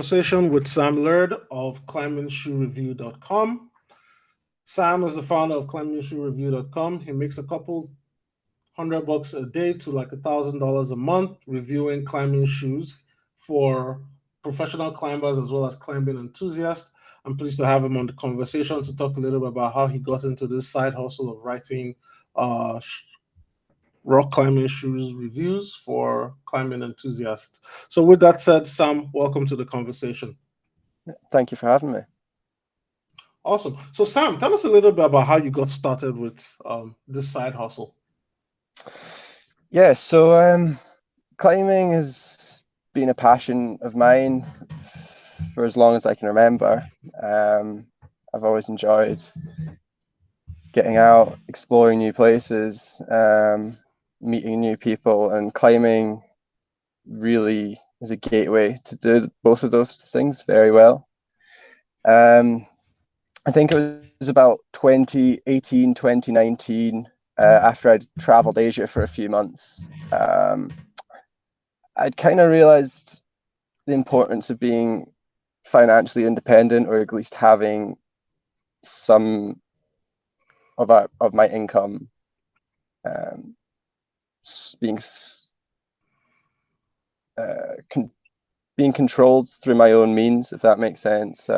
conversation with Sam Laird of ClimbingShoeReview.com. Sam is the founder of ClimbingShoeReview.com. He makes a couple $100 a day to like $1,000 a month reviewing climbing shoes for professional climbers as well as climbing enthusiasts. I'm pleased to have him on the conversation to talk a little bit about how he got into this side hustle of writing uh, rock climbing shoes reviews for climbing enthusiasts. So, with that said, Sam, welcome to the conversation. Thank you for having me. Awesome. So, Sam, tell us a little bit about how you got started with this side hustle. Yeah, so climbing has been a passion of mine for as long as I can remember. I've always enjoyed getting out, exploring new places, meeting new people, and climbing really is a gateway to do both of those things very well. I think it was about 2018, 2019, after I'd traveled Asia for a few months. I'd kind of realized the importance of being financially independent, or at least having some of my income being being controlled through my own means, if that makes sense.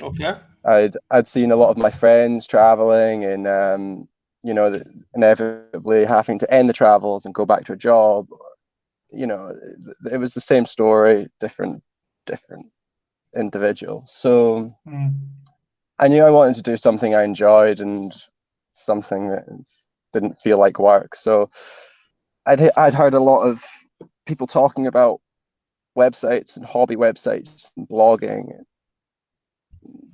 Okay. I'd seen a lot of my friends traveling, and inevitably having to end the travels and go back to a job. It was the same story, different individual. So I knew I wanted to do something I enjoyed and something that didn't feel like work. So I'd heard a lot of people talking about websites and hobby websites and blogging,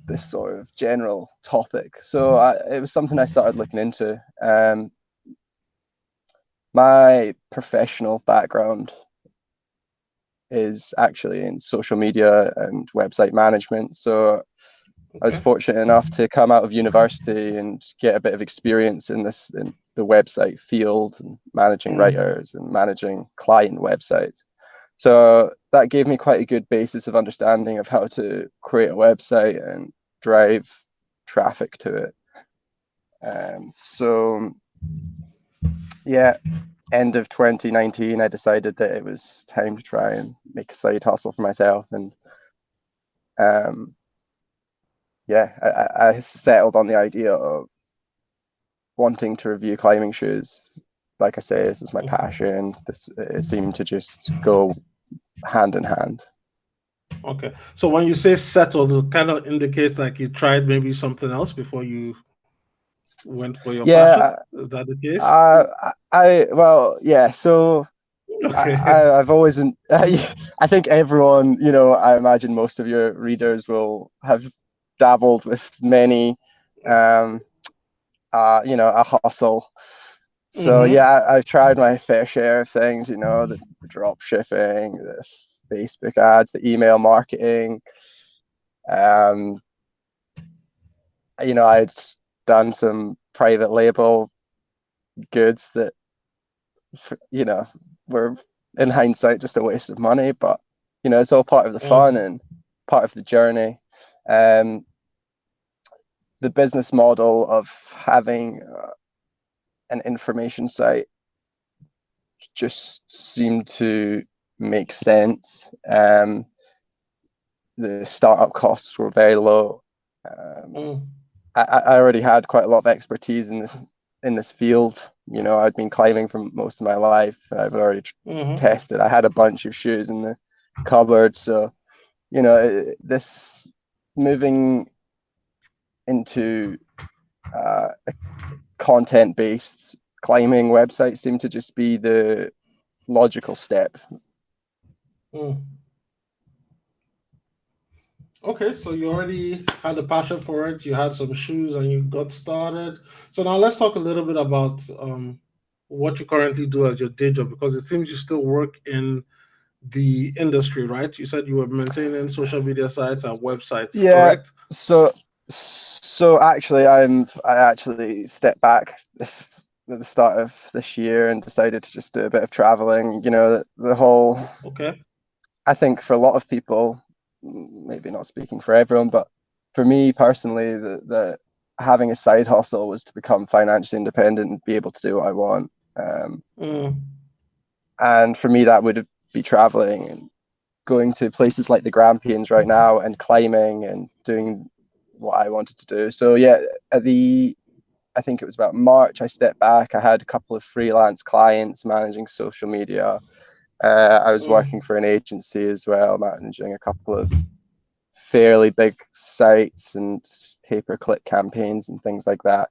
this sort of general topic. So it was something I started looking into. My professional background is actually in social media and website management. So I was fortunate enough to come out of university and get a bit of experience in the website field, and managing writers and managing client websites. So that gave me quite a good basis of understanding of how to create a website and drive traffic to it. So yeah, end of 2019, I decided that it was time to try and make a side hustle for myself. And I settled on the idea of wanting to review climbing shoes. Like I say, this is my passion. It seemed to just go hand in hand. Okay. So when you say settled, it kind of indicates like you tried maybe something else before you went for your passion. Is that the case? So Okay. I've always, I think everyone, I imagine most of your readers will have dabbled with many, a hustle. So I've tried my fair share of things, the drop shipping, the Facebook ads, the email marketing. I'd done some private label goods that, were in hindsight just a waste of money, but it's all part of the fun and part of the journey. The business model of having an information site just seemed to make sense. The startup costs were very low. I already had quite a lot of expertise in this field. I'd been climbing for most of my life. I've already tested. I had a bunch of shoes in the cupboard. So, this moving into a content-based climbing website seemed to just be the logical step. Okay, so you already had a passion for it. You had some shoes and you got started. So now let's talk a little bit about what you currently do as your day job, because it seems you still work in the industry, right? You said you were maintaining social media sites and websites, correct? So actually, I actually stepped back at the start of this year and decided to just do a bit of traveling. The whole. Okay. I think for a lot of people, maybe not speaking for everyone, but for me personally, the having a side hustle was to become financially independent and be able to do what I want. And for me, that would be traveling and going to places like the Grampians right now and climbing and doing what I wanted to do. So yeah, I think it was about March, I stepped back. I had a couple of freelance clients managing social media. I was working for an agency as well, managing a couple of fairly big sites and pay-per-click campaigns and things like that.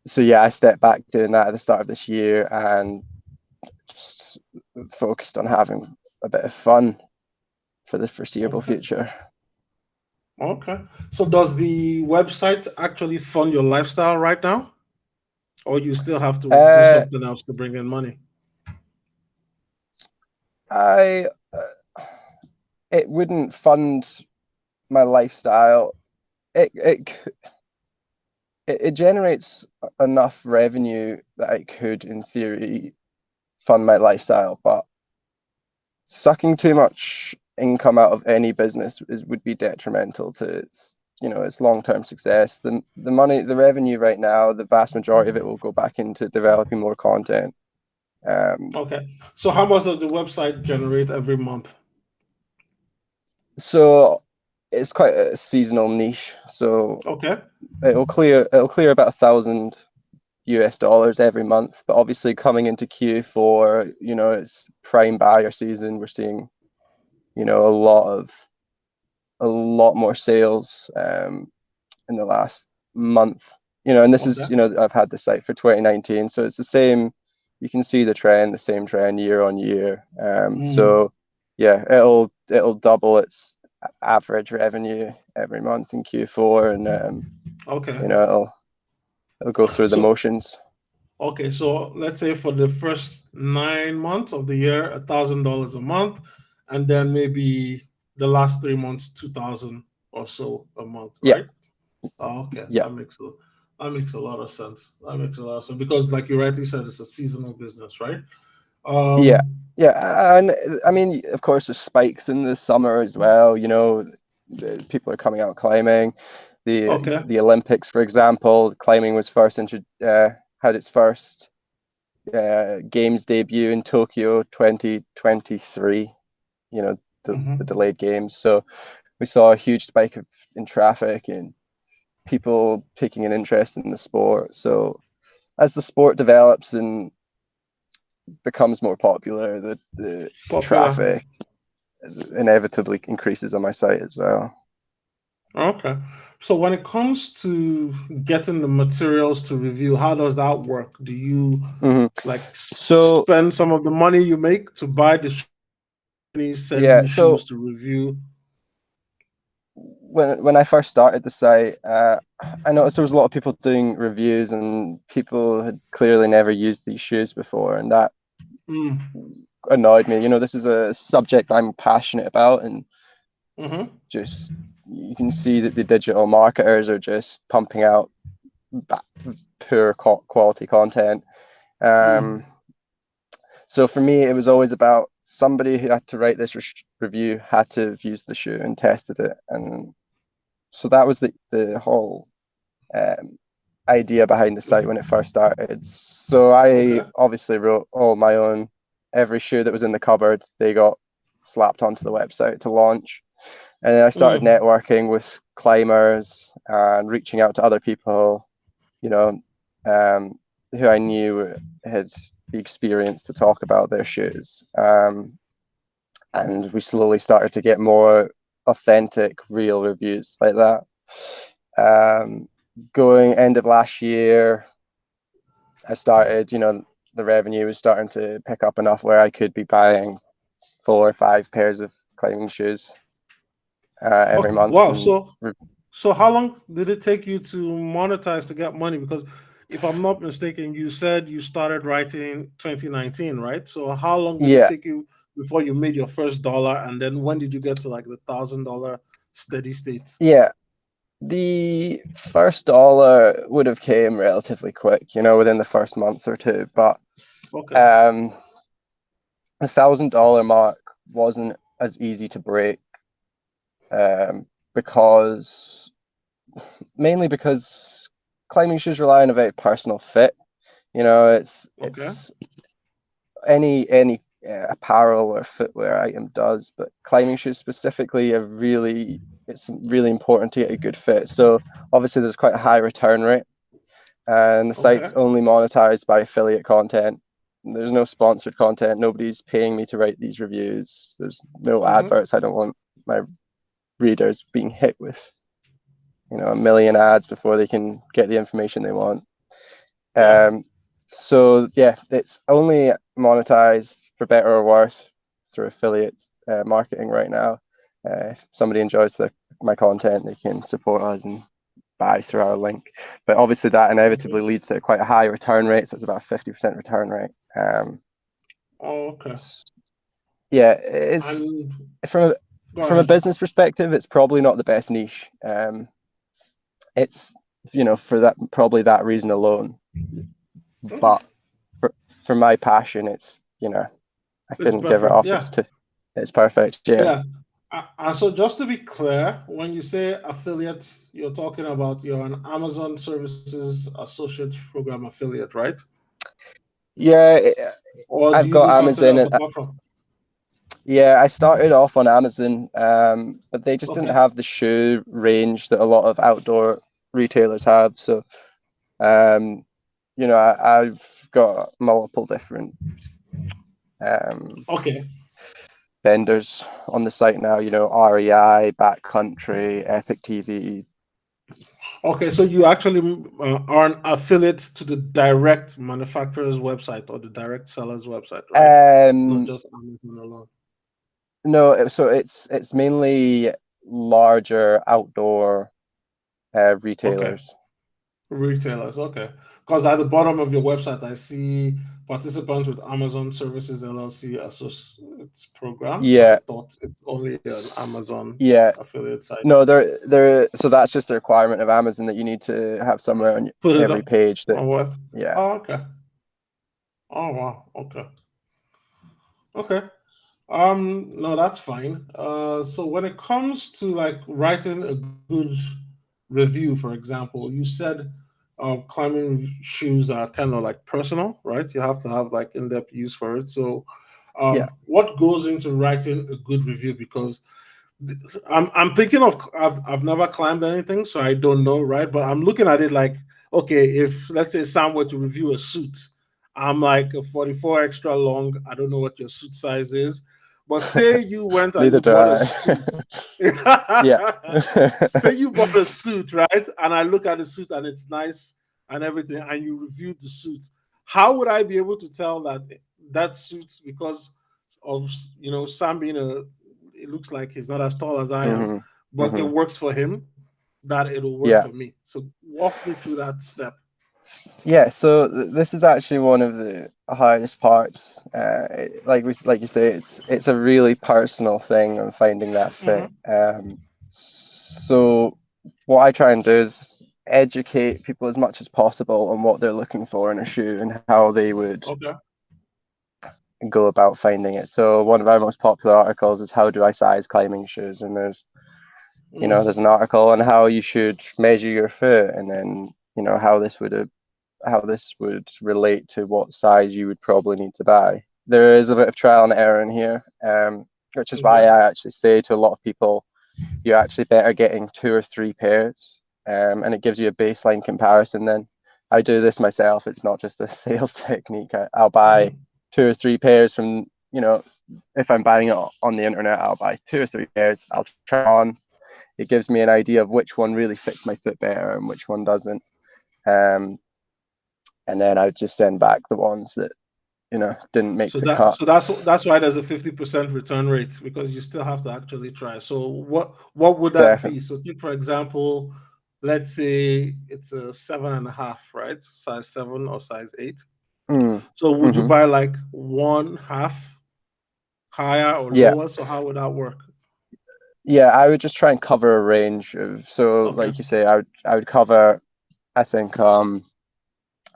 So yeah, I stepped back doing that at the start of this year and just focused on having a bit of fun for the foreseeable future. Okay. So does the website actually fund your lifestyle right now? Or you still have to do something else to bring in money? It wouldn't fund my lifestyle. It generates enough revenue that it could, in theory, fund my lifestyle, but sucking too much income out of any business would be detrimental to its long-term success. The money, the revenue right now, the vast majority of it will go back into developing more content. Okay. So how much does the website generate every month? So it's quite a seasonal niche. So Okay. it'll clear about $1,000 every month. But obviously coming into Q4, it's prime buyer season. We're seeing, a lot more sales in the last month. And this is, I've had the site for 2019, so it's the same. You can see the same trend year on year. So yeah, it'll double its average revenue every month in Q4, and Okay. it'll go through the motions. Okay, so let's say for the first 9 months of the year, $1,000 a month, and then maybe the last 3 months, 2,000 or so a month, Yeah, right? Oh, okay, yeah, that makes a lot of sense. That makes a lot of sense because, like you rightly said, it's a seasonal business, right? yeah, yeah. And I mean, of course, there's spikes in the summer as well. People are coming out climbing. Okay. The Olympics, for example, climbing was had its first games debut in Tokyo 2023. The delayed games. So we saw a huge spike in traffic and people taking an interest in the sport. So as the sport develops and becomes more popular, the Popular. traffic inevitably increases on my site as well. Okay. So when it comes to getting the materials to review, how does that work? Do you like So spend some of the money you make to buy the send yeah, you so shoes to review? when I first started the site, I noticed there was a lot of people doing reviews, and people had clearly never used these shoes before, and that annoyed me. This is a subject I'm passionate about, and just you can see that the digital marketers are just pumping out poor quality content. So for me, it was always about somebody who had to write this review had to have used the shoe and tested it, and so that was the whole idea behind the site when it first started. So I obviously wrote all my own. Every shoe that was in the cupboard, they got slapped onto the website to launch. And then I started networking with climbers and reaching out to other people, who I knew had the experience to talk about their shoes. And we slowly started to get more authentic, real reviews like that. Going end of last year, I started, the revenue was starting to pick up enough where I could be buying 4 or 5 pairs of climbing shoes every month. Wow. And So how long did it take you to monetize to get money? Because if I'm not mistaken, you said you started writing 2019, right? So how long did it yeah, take you before you made your first dollar? And then when did you get to like the $1,000 steady state? yeah. The first dollar would have came relatively quick, within the first month or two. But Okay. $1,000 mark wasn't as easy to break, because mainly because climbing shoes rely on a very personal fit. You know, Okay. it's any apparel or footwear item does, but climbing shoes specifically are really, it's really important to get a good fit. So obviously there's quite a high return rate, and the Okay. site's only monetized by affiliate content. There's no sponsored content. Nobody's paying me to write these reviews. There's no Mm-hmm. adverts. I don't want my readers being hit with, a million ads before they can get the information they want. Yeah. So yeah, it's only monetized for better or worse through affiliate marketing right now. If somebody enjoys my content, they can support us and buy through our link. But obviously that inevitably Mm-hmm. leads to quite a high return rate, so it's about a 50% return rate. Oh, okay. Yeah, it's And from a go from a ahead. business perspective, it's probably not the best niche. It's for that, probably that reason alone. Okay. But for my passion, it's I It's couldn't give it perfect. up. Yeah. It's perfect. Yeah. Yeah. And so just to be clear, when you say affiliate, you're talking about you're an Amazon Services Associate Program affiliate, right? Yeah, Or do I've you got do something Amazon, else and apart from? yeah, I started off on Amazon, but they just didn't Okay. have the shoe range that a lot of outdoor retailers have. So, um, I've got multiple different um, Okay. vendors on the site now. REI, Backcountry, Epic TV. Okay. So you actually are an affiliate to the direct manufacturer's website or the direct seller's website, right? Not Um, just Amazon alone. no, so it's mainly larger outdoor Okay. retailers. Retailers, okay. Because at the bottom of your website, I see participants with Amazon Services LLC Associates Program. So I Yeah, thought it's only an Amazon yeah. affiliate site. No, they're so that's just a requirement of Amazon that you need to have somewhere on Put it every up page that, on what? yeah. Oh, okay. Oh, wow. Okay. Okay. No, that's fine. So when it comes to like writing a good review, for example, you said climbing shoes are kind of like personal, right? You have to have like in-depth use for it. So, Yeah. what goes into writing a good review? Because I'm thinking of I've never climbed anything, so I don't know, right? But I'm looking at it like, okay, if let's say Sam were to review a suit, I'm like a 44 extra long. I don't know what your suit size is, but say you went and Neither you do bought a I. suit. Yeah. Say you bought a suit, right? And I look at the suit and it's nice and everything, and you reviewed the suit. How would I be able to tell that that suit because of Sam being a it looks like he's not as tall as I am, hmm but it hmm works for him, that it'll work Yeah. for me. So walk me through that step. Yeah, so this is actually one of the hardest parts. Like you say, it's a really personal thing of finding that fit. Hmm. So what I try and do is educate people as much as possible on what they're looking for in a shoe and how they would Okay. go about finding it. So one of our most popular articles is how do I size climbing shoes, and there's Mm. an article on how you should measure your foot, and then how this would relate to what size you would probably need to buy. There is a bit of trial and error in here, which is why Okay. I actually say to a lot of people, you're actually better getting 2 or 3 pairs, and it gives you a baseline comparison. Then I do this myself. It's not just a sales technique. I'll buy Hmm. 2 or 3 pairs from, if I'm buying it on the internet, I'll buy 2 or 3 pairs. I'll try on. It gives me an idea of which one really fits my foot better and which one doesn't. Um, and then I would just send back the ones that didn't make So the that cut. so that's why there's a 50% return rate because you still have to actually try. So what would that be? Definitely. So take for example, let's say it's a 7.5, right? Size 7 or size 8. Mm. So would you hmm buy like one half higher or Yeah, lower? So how would that work? yeah. I would just try and cover a range of, so Okay. like you say, I would cover. I think, for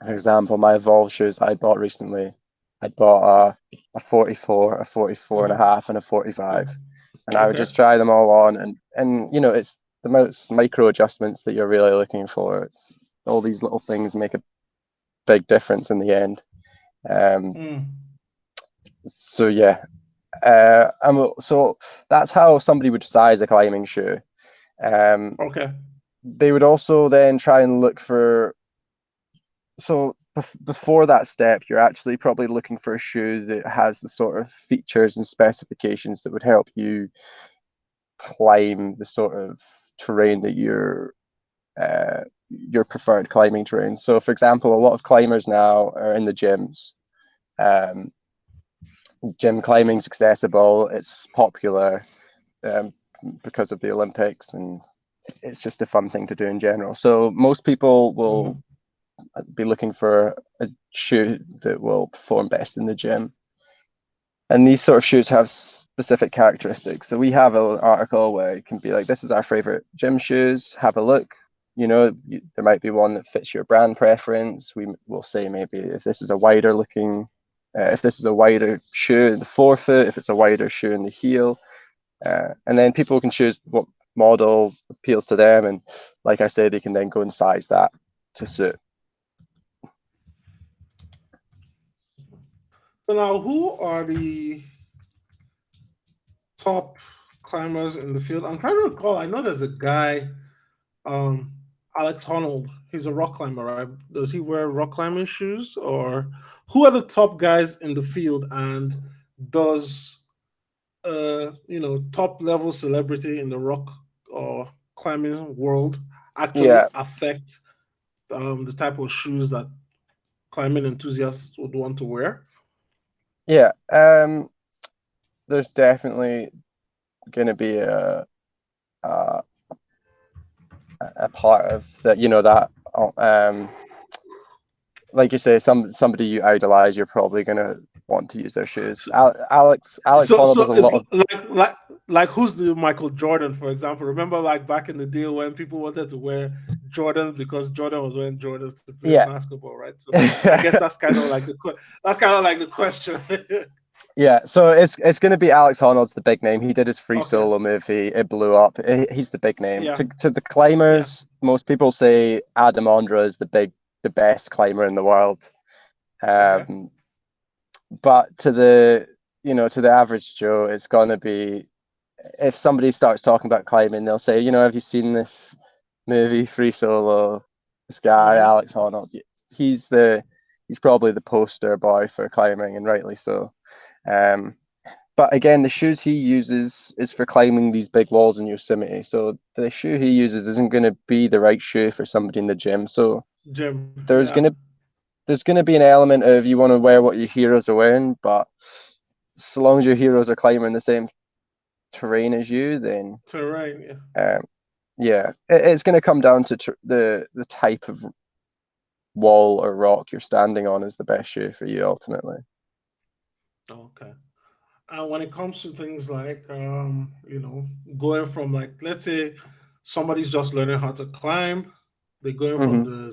example, my Evolve shoes I bought recently. I bought a 44, a 44 and a Mhm. half, and a 45. and I would Okay. just try them all on, and it's the most micro adjustments that you're really looking for. It's all these little things make a big difference in the end. Mm. So yeah, so that's how somebody would size a climbing shoe. Um, Okay. they would also then try and look for, so before that step, you're actually probably looking for a shoe that has the sort of features and specifications that would help you climb the sort of terrain that your preferred climbing terrain. So, for example, a lot of climbers now are in the gyms. Um, Gym climbing's accessible. It's popular um, because of the Olympics, and it's just a fun thing to do in general. So most people will Mm-hmm. be looking for a shoe that will perform best in the gym. And these sort of shoes have specific characteristics. So we have an article where it can be like, this is our favorite gym shoes. Have a look. There might be one that fits your brand preference. We will say maybe if this is a wider looking, if this is a wider shoe in the forefoot, if it's a wider shoe in the heel, and then people can choose what model appeals to them. And like I said, they can then go and size that to suit. So now, who are the top climbers in the field? I'm trying to recall. I know there's a guy, um, Alex Honnold. He's a rock climber, right? Does he wear rock climbing shoes, or who are the top guys in the field? And does top level celebrity in the rock or climbing world actually Yeah, affect the type of shoes that climbing enthusiasts would want to wear? yeah. There's definitely going to be a a part of that. Like you say, somebody you idolize, you're probably going to want to use their shoes. Alex So, Honnold does so a it's lot of. like who's the Michael Jordan, for example? Remember, like back in the day when people wanted to wear Jordans because Jordan was wearing Jordans to play Yeah. basketball, right? So I guess that's kind of like the question. Yeah, so it's going to be Alex Honnold's the big name. He did his free Okay. solo movie. It blew up. He's the big name. Yeah. To the Yeah. climbers, most people say Adam Ondra is the best climber in the world. Okay. Um, but to the average Joe, it's going to be, if somebody starts talking about climbing, they'll say, have you seen this movie, Free Solo? This guy, Mm-hmm. Alex Honnold. He's the he's probably the poster boy for climbing, and rightly so. Um, but again, the shoes he uses is for climbing these big walls in Yosemite. So the shoe he uses isn't going to be the right shoe for somebody in the gym. So Jim. there's Yeah. gonna there's gonna be an element of you want to wear what your heroes are wearing, but so long as your heroes are climbing the same terrain as you, then Terrain. Yeah. um, yeah, it's going to come down to the type of wall or rock you're standing on is the best shoe for you ultimately. Okay. And when it comes to things like, going from, like, let's say somebody's just learning how to climb, they're going from Hmm.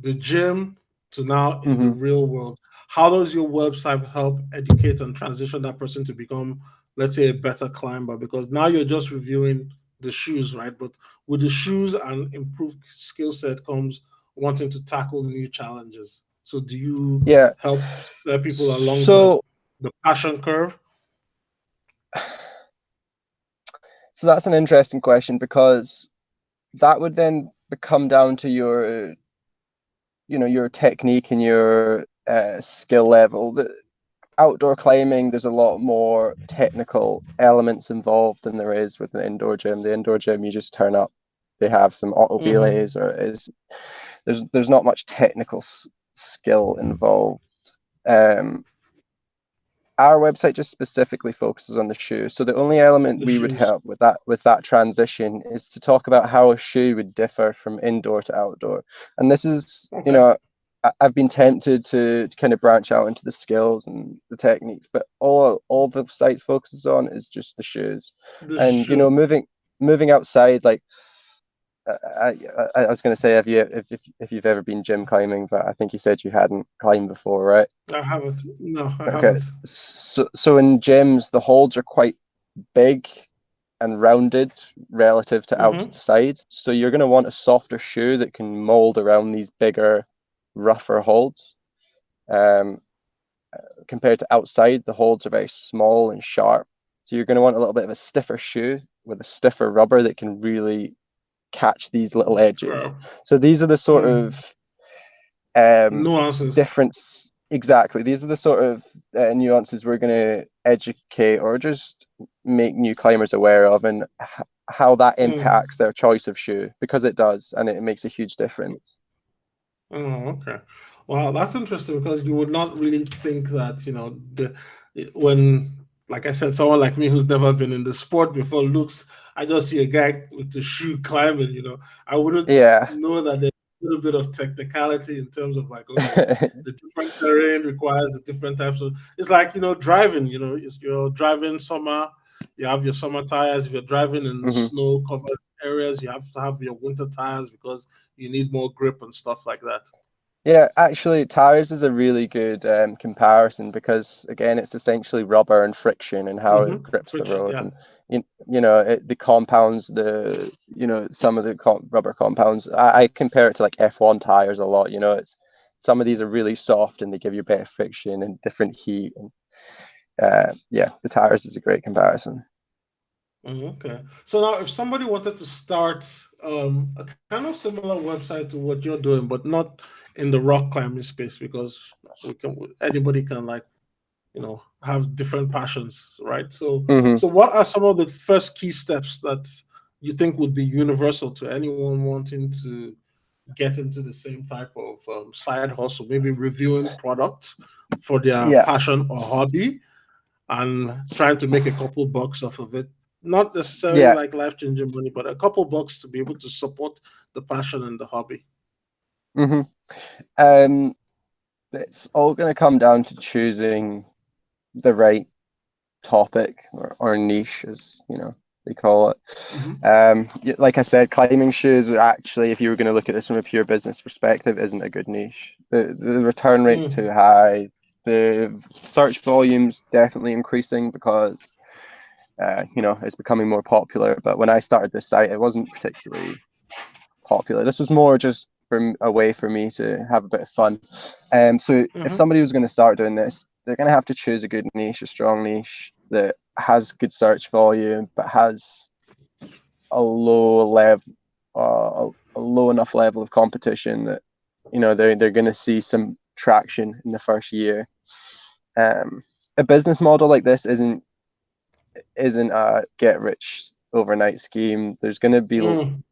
the gym to now in the Hmm. real world. How does your website help educate and transition that person to become, let's say, a better climber? Because now you're just reviewing the shoes, right? But with the shoes and improved skill set comes wanting to tackle new challenges. So do you Yeah. help people along So the passion curve? so that's an interesting question because that would then come down to your technique and your skill level. The outdoor climbing, there's a lot more technical elements involved than there is with an indoor gym. The indoor gym, you just turn up, they have some auto Mm-hmm. belays, or there's not much technical skill involved. Um, our website just specifically focuses on the shoe. So the only element The we would shoes. help with that transition is to talk about how a shoe would differ from indoor to outdoor. And this is, Okay. I've been tempted to kind of branch out into the skills and the techniques, but all the site focuses on is just the shoes. The And shoe. moving outside, like I was going to say, if you've ever been gym climbing, but I think you said you hadn't climbed before, right? I haven't. No, I Okay. haven't. So in gyms, the holds are quite big. and rounded relative to Mm-hmm. outside. So you're going to want a softer shoe that can mold around these bigger, rougher holds. Um, Compared to outside, the holds are very small and sharp. So you're going to want a little bit of a stiffer shoe with a stiffer rubber that can really catch these little edges. Okay. So these are the sort of Nuances. difference. Exactly. These are the sort of nuances we're going to educate or just make new climbers aware of, and how that Mm. impacts their choice of shoe, because it does, and it makes a huge difference. Oh, okay. Wow, that's interesting because you would not really think that, when, like I said, someone like me who's never been in the sport before looks, I just see a guy with a shoe climbing, I wouldn't Yeah. know that there's a little bit of technicality in terms of like, okay, the different terrain requires the different types of, it's like, driving, you're driving summer, you have your summer tires. If you're driving in hmm snow covered areas, you have to have your winter tires because you need more grip and stuff like that. Yeah, actually, tires is a really good comparison, because again, it's essentially rubber and friction and how it grips the Friction, road, yeah. and the compounds, some of the rubber compounds. I compare it to like F1 tires a lot. It's some of these are really soft and they give you better friction and different heat. And yeah, the tires is a great comparison. Okay. So now, if somebody wanted to start a kind of similar website to what you're doing, but not in the rock climbing space, because anybody can like have different passions, right? So hmm what are some of the first key steps that you think would be universal to anyone wanting to get into the same type of side hustle, maybe reviewing products for their Yeah, passion or hobby and trying to make a couple bucks off of it? Not necessarily yeah. like life changing money, but a couple bucks to be able to support the passion and the hobby. hmm Um, it's all going to come down to choosing the right topic, or niche, as they call it. Mm-hmm. Like I said, climbing shoes are actually, if you were going to look at this from a pure business perspective, isn't a good niche. The return rate's too Mm. high. The search volume's definitely increasing because it's becoming more popular. But when I started this site, it wasn't particularly popular. This was more just a way for me to have a bit of fun. So if Mm-hmm. somebody was going to start doing this, they're going to have to choose a good niche, a strong niche that has good search volume, but has a low level, a low enough level of competition that they're going to see some traction in the first year. A business model like this isn't a get rich overnight scheme. There's going to be, Mm.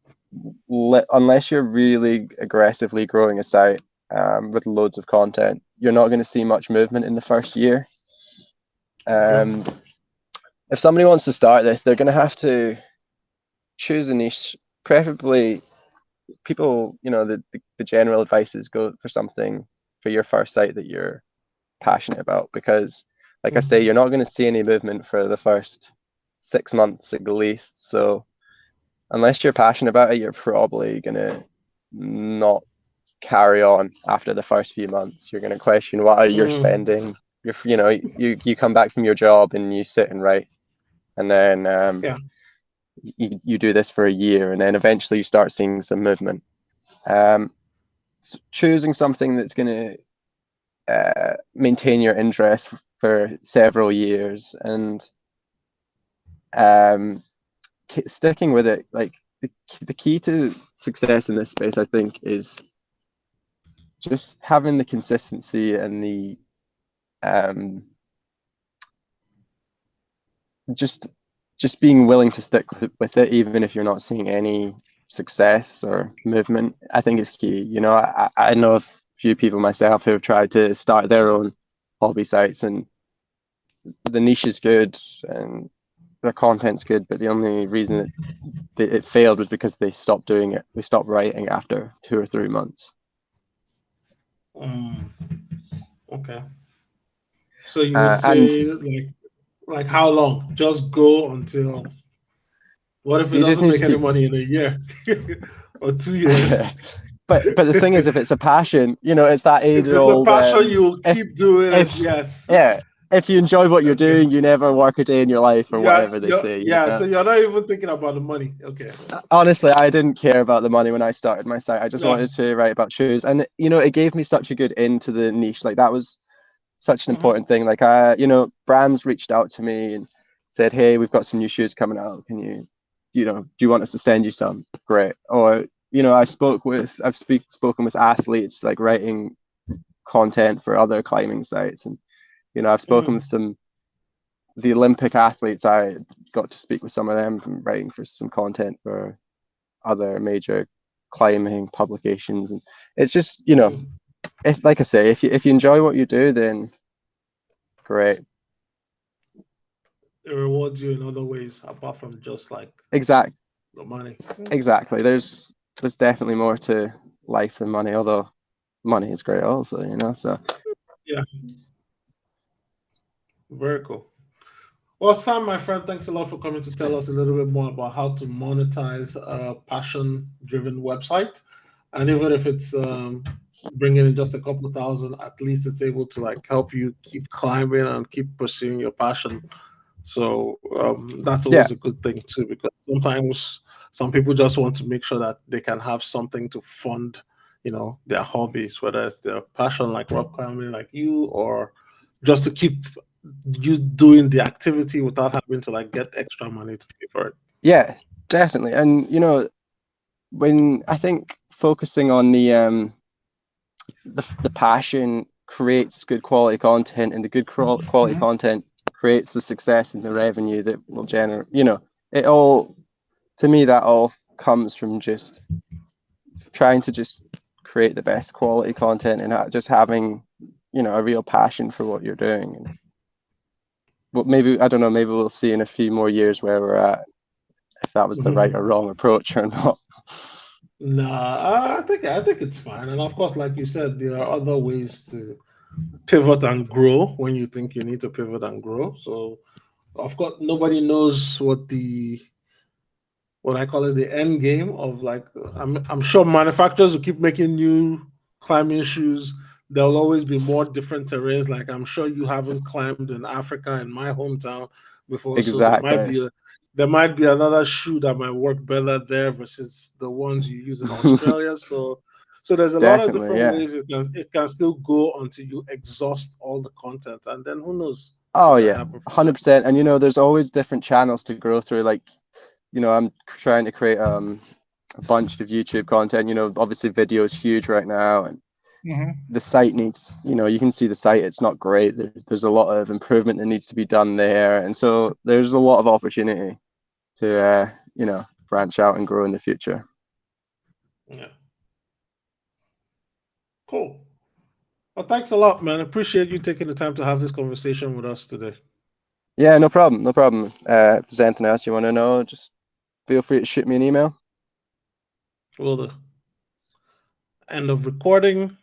unless you're really aggressively growing a site with loads of content, you're not going to see much movement in the first year. Okay. If somebody wants to start this, they're going to have to choose a niche. Preferably, people, the general advice is go for something for your first site that you're passionate about, because, like I say, Mm. you're not going to see any movement for the first 6 months at least. So unless you're passionate about it, you're probably going to not carry on after the first few months. You're going to question, what are you Mm. spending? You come back from your job and you sit and write, and then Yeah. you do this for a year, and then eventually you start seeing some movement. Um, Choosing something that's going to maintain your interest for several years, and um, sticking with it. Like the key to success in this space, I think, is just having the consistency and the um, just being willing to stick with it, even if you're not seeing any success or movement. I think is key. I know a few people myself who have tried to start their own hobby sites, and the niche is good and their content's good, but the only reason that it failed was because they stopped doing it. They stopped writing after 2 or 3 months. Mm. Okay. So you would And say like how long? Just go until what if it you just doesn't need to make any keep money in a year or 2 years? but the thing is, if it's a passion, it's that If age it's a old passion, you will if keep doing it. if Yes. yeah, if you enjoy what you're Okay. doing, you never work a day in your life, or Yeah, whatever they say. You yeah. know? So you're not even thinking about the money. Okay. Honestly, I didn't care about the money when I started my site. I just Yeah. wanted to write about shoes, and it gave me such a good into the niche. Like that was such an Mm-hmm. important thing. Like brands reached out to me and said, "Hey, we've got some new shoes coming out. Can do you want us to send you some?" Great. Or I've spoken with athletes, like writing content for other climbing sites, and I've spoken with the Olympic athletes. I got to speak with some of them from writing for some content for other major climbing publications, and it's just if, like I say, if you enjoy what you do, then great. It rewards you in other ways apart from just like Exact the money. exactly. There's definitely more to life than money, although money is great also, so Yeah. Very cool. Well, Sam, my friend, thanks a lot for coming to tell us a little bit more about how to monetize a passion-driven website, and even if it's bringing in just a couple of thousand, at least it's able to like help you keep climbing and keep pursuing your passion. So that's yeah. always a good thing too, because sometimes some people just want to make sure that they can have something to fund, their hobbies, whether it's their passion like rock climbing, like you, or just to keep you doing the activity without having to like get extra money to pay for it. Yeah, definitely. And when I think focusing on the passion creates good quality content, and the good quality Mhm. content creates the success and the revenue that will generate, it all, to me, that all comes from just trying to just create the best quality content, and just having a real passion for what you're doing. And but maybe, I don't know, maybe we'll see in a few more years where we're at, if that was the right or wrong approach or not. Nah, I think it's fine, and of course, like you said, there are other ways to pivot and grow when you think you need to pivot and grow. So, of course, nobody knows what I call it, the end game of like. I'm sure manufacturers will keep making new climbing shoes. There'll always be more different terrains. Like I'm sure you haven't climbed in Africa in my hometown before, so Exactly. there might be another shoe that might work better there versus the ones you use in Australia. So there's a lot of Definitely, different yeah. ways it can still go until you exhaust all the content, and then who knows Oh what can yeah, happen from there. 100%. And there's always different channels to grow through. Like, I'm trying to create a bunch of YouTube content. Obviously video is huge right now, and the site needs, you can see the site, it's not great. There's a lot of improvement that needs to be done there, and so there's a lot of opportunity to branch out and grow in the future. Yeah, cool. Well, thanks a lot, man. Appreciate you taking the time to have this conversation with us today. Yeah, no problem, no problem. If there's anything else you want to know, just feel free to shoot me an email. Will do. End of recording.